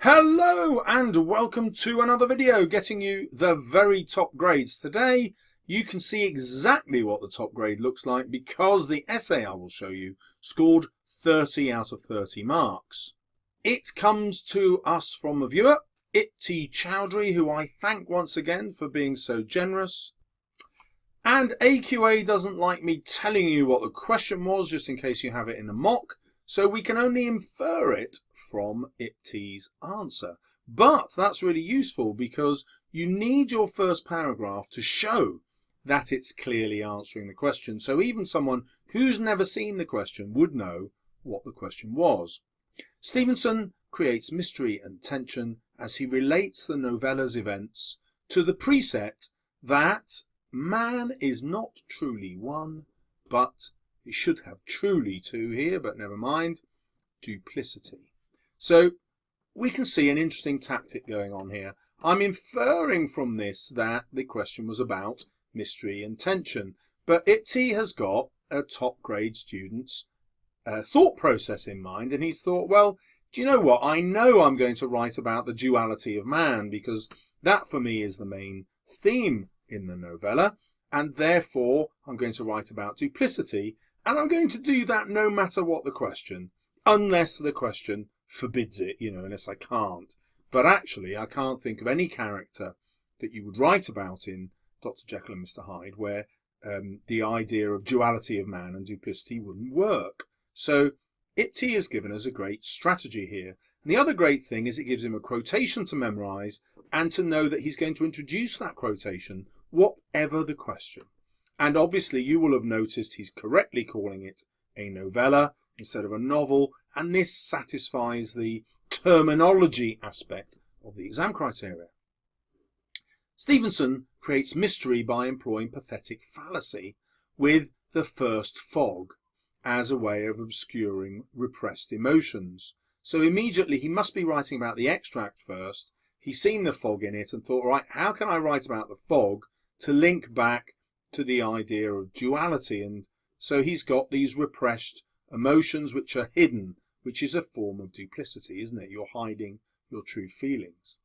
Hello and welcome to another video getting you the very top grades. Today you can see exactly what the top grade looks like because the essay I will show you scored 30 out of 30 marks. It comes to us from a viewer, Ipti Chowdhury, who I thank once again for being so generous. And AQA doesn't like me telling you what the question was just in case you have it in a mock. So we can only infer it from Ipti's answer. But that's really useful because you need your first paragraph to show that it's clearly answering the question. So even someone who's never seen the question would know what the question was. Stevenson creates mystery and tension as he relates the novella's events to the precept that man is not truly one, but he should have truly two here, but never mind, duplicity. So we can see an interesting tactic going on here. I'm inferring from this that the question was about mystery and tension, but Ipti has got a top grade student's thought process in mind, and he's thought, well, do you know what? I know I'm going to write about the duality of man because that for me is the main theme in the novella, and therefore I'm going to write about duplicity. And I'm going to do that no matter what the question, unless the question forbids it, unless I can't. But actually, I can't think of any character that you would write about in Dr. Jekyll and Mr. Hyde where the idea of duality of man and duplicity wouldn't work. So Ipti has given us a great strategy here. And the other great thing is it gives him a quotation to memorize and to know that he's going to introduce that quotation, whatever the question. And obviously you will have noticed he's correctly calling it a novella instead of a novel, and this satisfies the terminology aspect of the exam criteria. Stevenson creates mystery by employing pathetic fallacy with the first fog as a way of obscuring repressed emotions. So immediately he must be writing about the extract first. He's seen the fog in it and thought, right, how can I write about the fog to link back to the idea of duality? And so he's got these repressed emotions which are hidden, which is a form of duplicity, isn't it? You're hiding your true feelings.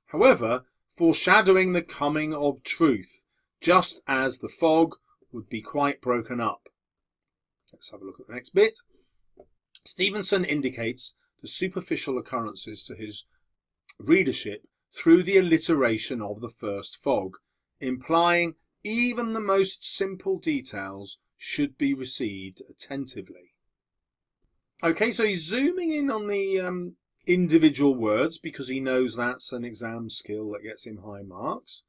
However, foreshadowing the coming of truth, just as the fog would be quite broken up. Let's have a look at the next bit. Stevenson indicates the superficial occurrences to his readership through the alliteration of the first fog, implying even the most simple details should be received attentively. Okay, so he's zooming in on the individual words because he knows that's an exam skill that gets him high marks.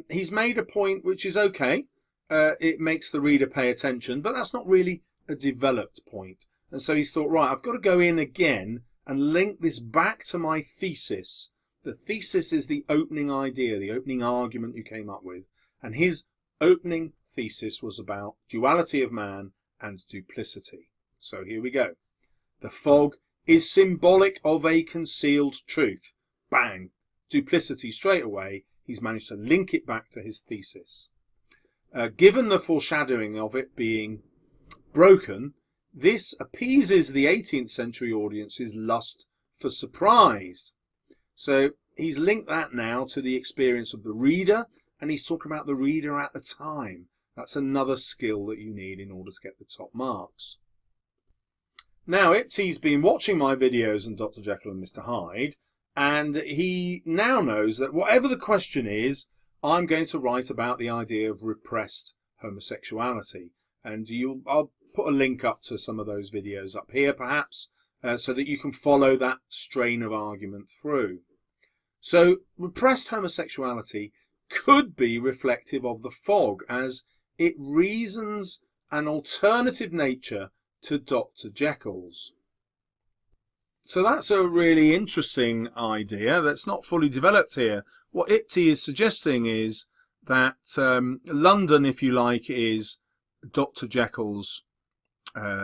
He's made a point which is okay. It makes the reader pay attention, but that's not really a developed point. And so he's thought, right, I've got to go in again and link this back to my thesis. The thesis is the opening idea, the opening argument you came up with. And his opening thesis was about duality of man and duplicity. So here we go. The fog is symbolic of a concealed truth. Bang! Duplicity straight away. He's managed to link it back to his thesis. Given the foreshadowing of it being broken, this appeases the 18th century audience's lust for surprise. So he's linked that now to the experience of the reader, and he's talking about the reader at the time. That's another skill that you need in order to get the top marks. Now, Ipti's been watching my videos on Dr. Jekyll and Mr. Hyde, and he now knows that whatever the question is, I'm going to write about the idea of repressed homosexuality. And I'll put a link up to some of those videos up here, perhaps, so that you can follow that strain of argument through. So, repressed homosexuality could be reflective of the fog, as it reasons an alternative nature to Dr. Jekyll's. So that's a really interesting idea that's not fully developed here. What Ipti is suggesting is that London, if you like, is Dr. Jekyll's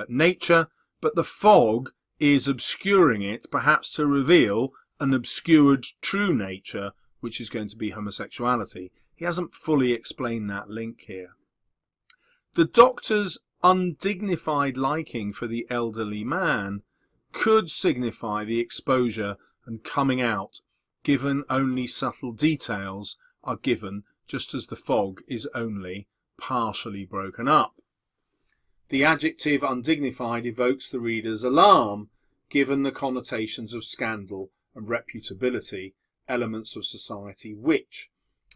nature, but the fog is obscuring it, perhaps to reveal an obscured true nature, which is going to be homosexuality. He hasn't fully explained that link here. The Doctor's undignified liking for the elderly man could signify the exposure and coming out, given only subtle details are given, just as the fog is only partially broken up. The adjective undignified evokes the reader's alarm, given the connotations of scandal and reputability, elements of society which.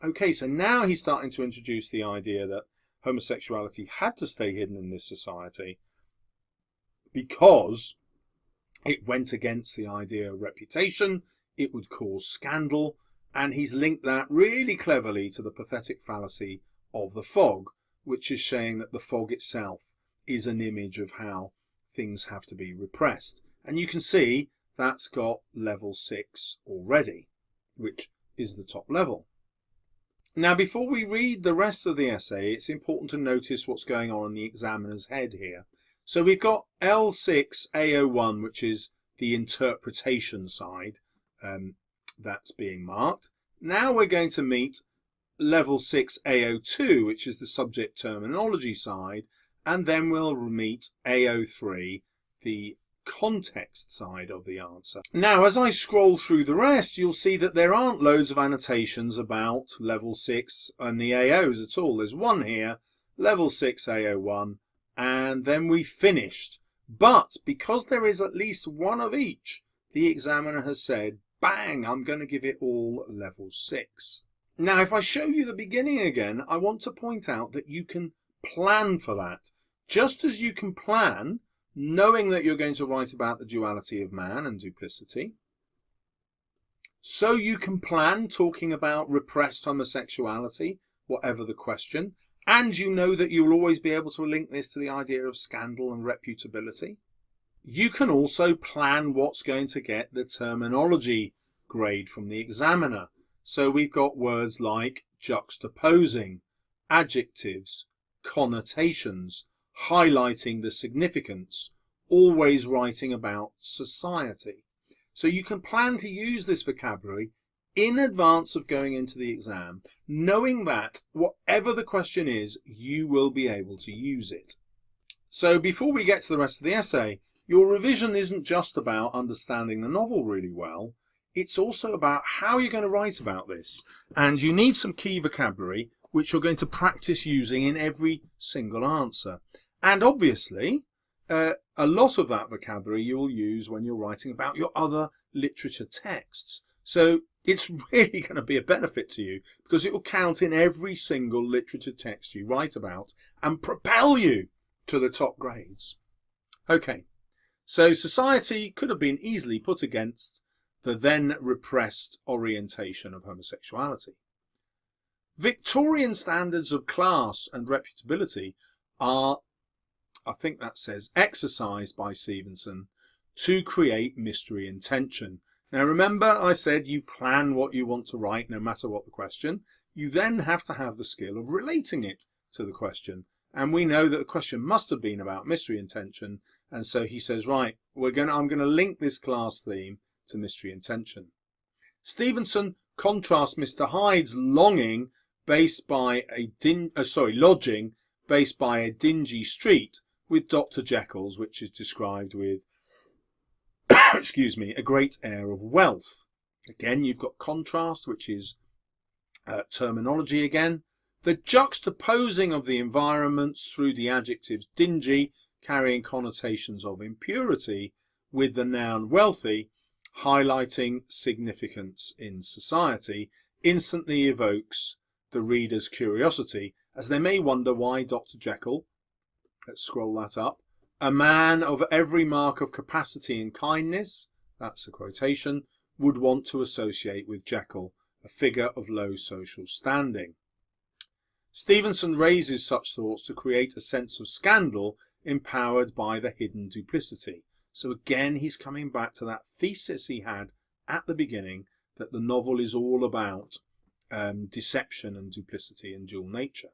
Okay, so now he's starting to introduce the idea that homosexuality had to stay hidden in this society because it went against the idea of reputation, it would cause scandal, and he's linked that really cleverly to the pathetic fallacy of the fog, which is saying that the fog itself is an image of how things have to be repressed. And you can see that's got level 6 already, which is the top level. Now, before we read the rest of the essay, it's important to notice what's going on in the examiner's head here. So we've got L6A01, which is the interpretation side that's being marked. Now we're going to meet level 6A02, which is the subject terminology side, and then we'll meet A03, the context side of the answer. Now, as I scroll through the rest, you'll see that there aren't loads of annotations about level 6 and the AOs at all. There's one here, level 6 AO1, and then we finished. But because there is at least one of each, the examiner has said, bang, I'm going to give it all level 6. Now, if I show you the beginning again, I want to point out that you can plan for that. Just as you can plan knowing that you're going to write about the duality of man and duplicity, so you can plan talking about repressed homosexuality, whatever the question, and you know that you'll always be able to link this to the idea of scandal and reputability. You can also plan what's going to get the terminology grade from the examiner. So we've got words like juxtaposing, adjectives, connotations, highlighting the significance, always writing about society. So you can plan to use this vocabulary in advance of going into the exam, knowing that whatever the question is, you will be able to use it. So before we get to the rest of the essay, your revision isn't just about understanding the novel really well, it's also about how you're going to write about this. And you need some key vocabulary which you're going to practice using in every single answer. And obviously, a lot of that vocabulary you will use when you're writing about your other literature texts. So it's really going to be a benefit to you because it will count in every single literature text you write about and propel you to the top grades. Okay, so society could have been easily put against the then repressed orientation of homosexuality. Victorian standards of class and reputability are, I think that says, exercised by Stevenson to create mystery and tension. Now remember, I said you plan what you want to write no matter what the question. You then have to have the skill of relating it to the question. And we know that the question must have been about mystery and tension. And so he says, right, I'm going to link this class theme to mystery and tension. Stevenson contrasts Mr. Hyde's lodging based by a dingy street with Dr. Jekyll's, which is described with excuse me, a great air of wealth. Again, you've got contrast, which is terminology again. The juxtaposing of the environments through the adjectives dingy, carrying connotations of impurity, with the noun wealthy, highlighting significance in society, instantly evokes the reader's curiosity, as they may wonder why Dr. Jekyll, let's scroll that up, a man of every mark of capacity and kindness, that's a quotation, would want to associate with Jekyll, a figure of low social standing. Stevenson raises such thoughts to create a sense of scandal empowered by the hidden duplicity. So again, he's coming back to that thesis he had at the beginning, that the novel is all about deception and duplicity and dual nature.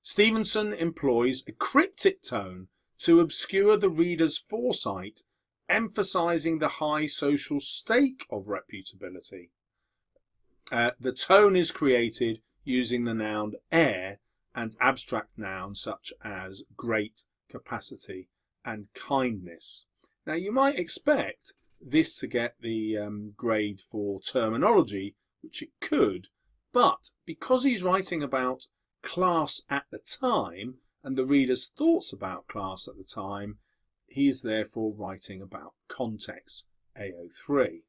Stevenson employs a cryptic tone to obscure the reader's foresight, emphasizing the high social stake of reputability. The tone is created using the noun air and abstract nouns such as great, capacity and kindness. Now you might expect this to get the grade for terminology, which it could, but because he's writing about class at the time and the reader's thoughts about class at the time, he is therefore writing about context, AO3.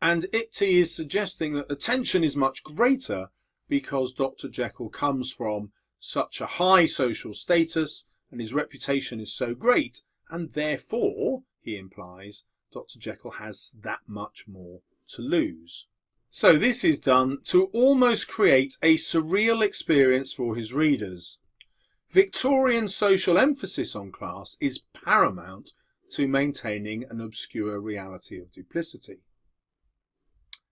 And Ipty is suggesting that the tension is much greater because Dr. Jekyll comes from such a high social status and his reputation is so great, and therefore, he implies, Dr. Jekyll has that much more to lose. So this is done to almost create a surreal experience for his readers. Victorian social emphasis on class is paramount to maintaining an obscure reality of duplicity.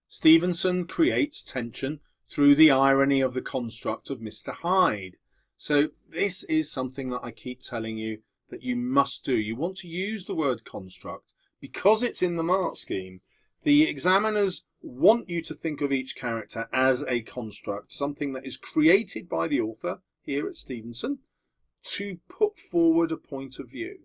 Stevenson creates tension through the irony of the construct of Mr. Hyde. So this is something that I keep telling you that you must do. You want to use the word construct because it's in the mark scheme. The examiners want you to think of each character as a construct, something that is created by the author, here at Stevenson, to put forward a point of view.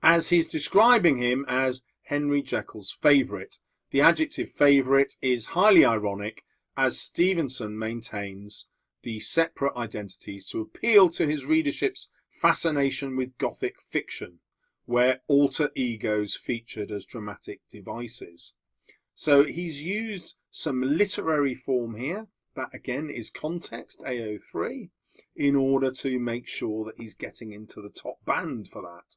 As he's describing him as Henry Jekyll's favourite, the adjective favourite is highly ironic, as Stevenson maintains the separate identities to appeal to his readership's fascination with Gothic fiction, where alter egos featured as dramatic devices. So he's used some literary form here, that again is context, AO3, in order to make sure that he's getting into the top band for that.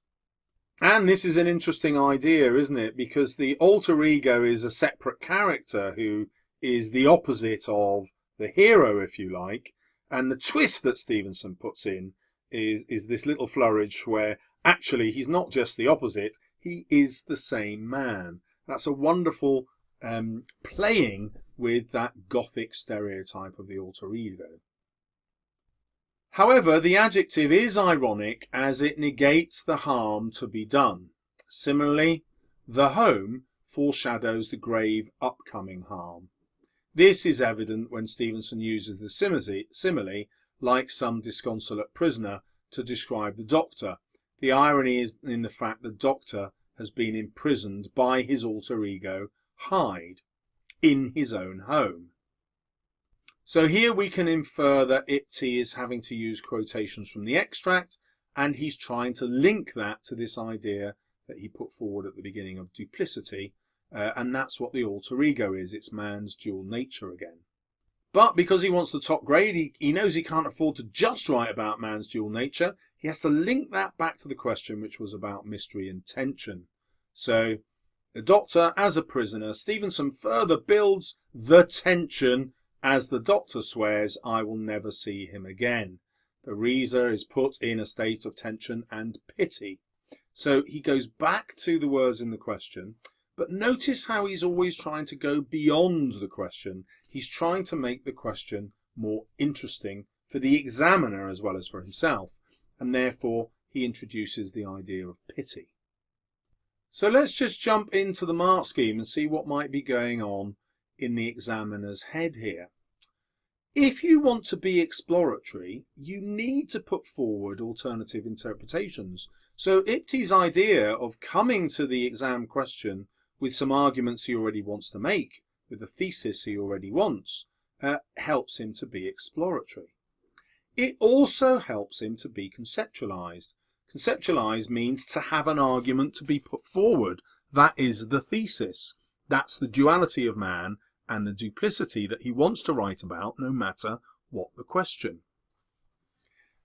And this is an interesting idea, isn't it? Because the alter ego is a separate character who is the opposite of the hero, if you like. And the twist that Stevenson puts in is this little flourish where actually he's not just the opposite, he is the same man. That's a wonderful playing with that Gothic stereotype of the alter ego. However, the adjective is ironic as it negates the harm to be done. Similarly, the home foreshadows the grave upcoming harm. This is evident when Stevenson uses the simile, like some disconsolate prisoner, to describe the doctor. The irony is in the fact the doctor has been imprisoned by his alter ego, Hyde, in his own home. So here we can infer that Ipty is having to use quotations from the extract, and he's trying to link that to this idea that he put forward at the beginning of duplicity, and that's what the alter ego is. It's man's dual nature again. But because he wants the top grade, he knows he can't afford to just write about man's dual nature. He has to link that back to the question, which was about mystery and tension. So the doctor as a prisoner, Stevenson further builds the tension as the doctor swears, "I will never see him again." The reader is put in a state of tension and pity. So he goes back to the words in the question, but notice how he's always trying to go beyond the question. He's trying to make the question more interesting for the examiner as well as for himself, and therefore he introduces the idea of pity. So let's just jump into the mark scheme and see what might be going on in the examiner's head here. If you want to be exploratory, you need to put forward alternative interpretations. So Ipty's idea of coming to the exam question with some arguments he already wants to make, with the thesis he already wants, helps him to be exploratory. It also helps him to be conceptualized. Conceptualized means to have an argument to be put forward. That is the thesis. That's the duality of man and the duplicity that he wants to write about, no matter what the question.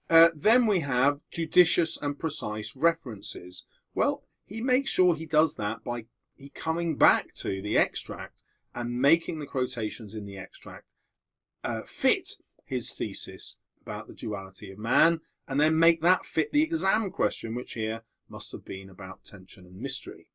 Then we have judicious and precise references. Well, he makes sure he does that by coming back to the extract and making the quotations in the extract fit his thesis about the duality of man, and then make that fit the exam question, which here must have been about tension and mystery.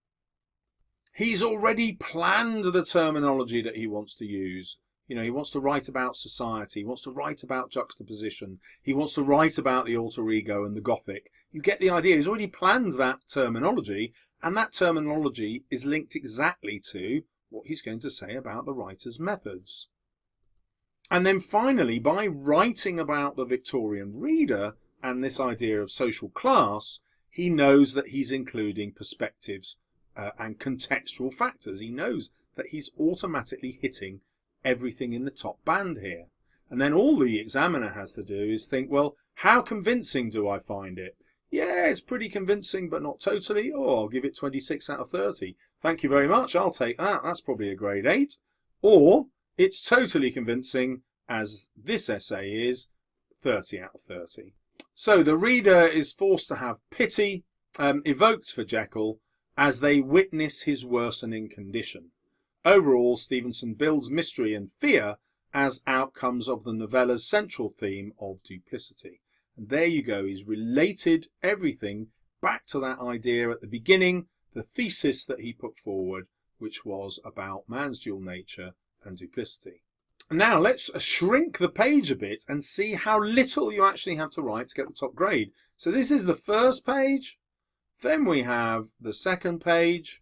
He's already planned the terminology that he wants to use. You know, he wants to write about society, he wants to write about juxtaposition, he wants to write about the alter ego and the Gothic. You get the idea. He's already planned that terminology, and that terminology is linked exactly to what he's going to say about the writer's methods. And then finally, by writing about the Victorian reader and this idea of social class, he knows that he's including perspectives and contextual factors. He knows that he's automatically hitting everything in the top band here. And then all the examiner has to do is think, well, how convincing do I find it? Yeah, it's pretty convincing, but not totally. Oh, I'll give it 26 out of 30. Thank you very much. I'll take that. That's probably a grade 8. Or it's totally convincing, as this essay is, 30 out of 30. So the reader is forced to have pity evoked for Jekyll as they witness his worsening condition. Overall, Stevenson builds mystery and fear as outcomes of the novella's central theme of duplicity. And there you go, he's related everything back to that idea at the beginning, the thesis that he put forward, which was about man's dual nature and duplicity. Now let's shrink the page a bit and see how little you actually have to write to get the top grade. So this is the first page, then we have the second page,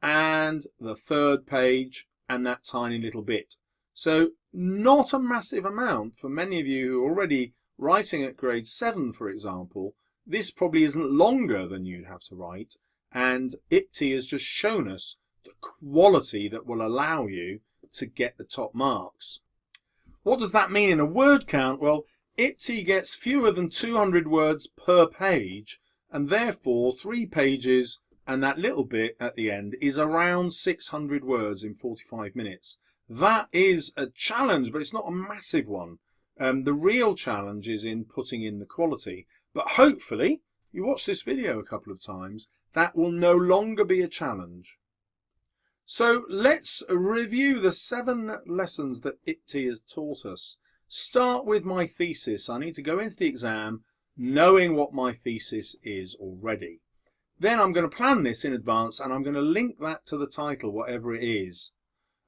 and the third page, and that tiny little bit. So not a massive amount for many of you who are already writing at grade 7, for example. This probably isn't longer than you'd have to write, and IPTY has just shown us the quality that will allow you to get the top marks. What does that mean in a word count? Well, IPTY gets fewer than 200 words per page, and therefore 3 pages and that little bit at the end is around 600 words in 45 minutes. That is a challenge, but it's not a massive one. The real challenge is in putting in the quality. But hopefully, you watch this video a couple of times, that will no longer be a challenge. So let's review the 7 lessons that IPTY has taught us. Start with my thesis. I need to go into the exam knowing what my thesis is already. Then I'm going to plan this in advance and I'm going to link that to the title, whatever it is.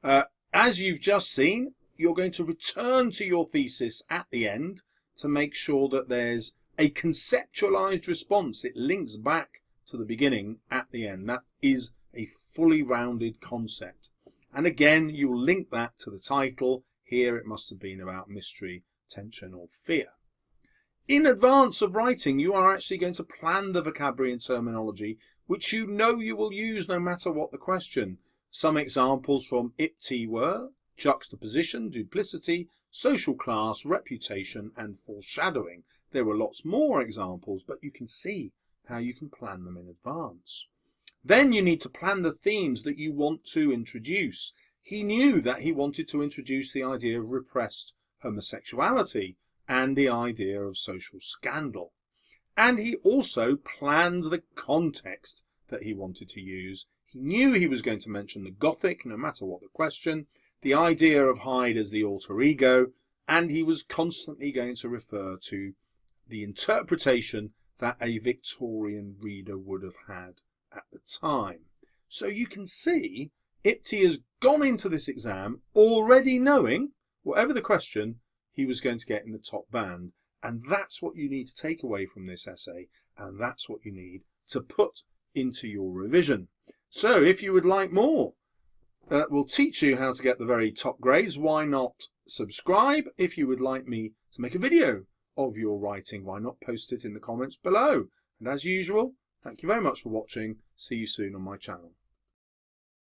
As you've just seen, you're going to return to your thesis at the end to make sure that there's a conceptualized response. It links back to the beginning at the end. That is a fully rounded concept. And again, you'll link that to the title. Here it must have been about mystery, tension, or fear. In advance of writing, you are actually going to plan the vocabulary and terminology which you know you will use no matter what the question. Some examples from IPTY were juxtaposition, duplicity, social class, reputation, and foreshadowing. There were lots more examples, but you can see how you can plan them in advance. Then you need to plan the themes that you want to introduce. He knew that he wanted to introduce the idea of repressed homosexuality and the idea of social scandal. And he also planned the context that he wanted to use. He knew he was going to mention the Gothic, no matter what the question, the idea of Hyde as the alter ego, and he was constantly going to refer to the interpretation that a Victorian reader would have had at the time. So you can see IPTY has gone into this exam already knowing, whatever the question, he was going to get in the top band. And that's what you need to take away from this essay, and that's what you need to put into your revision. So if you would like more that will teach you how to get the very top grades, why not subscribe? If you would like me to make a video of your writing, why not post it in the comments below? And as usual, thank you very much for watching. See you soon on my channel.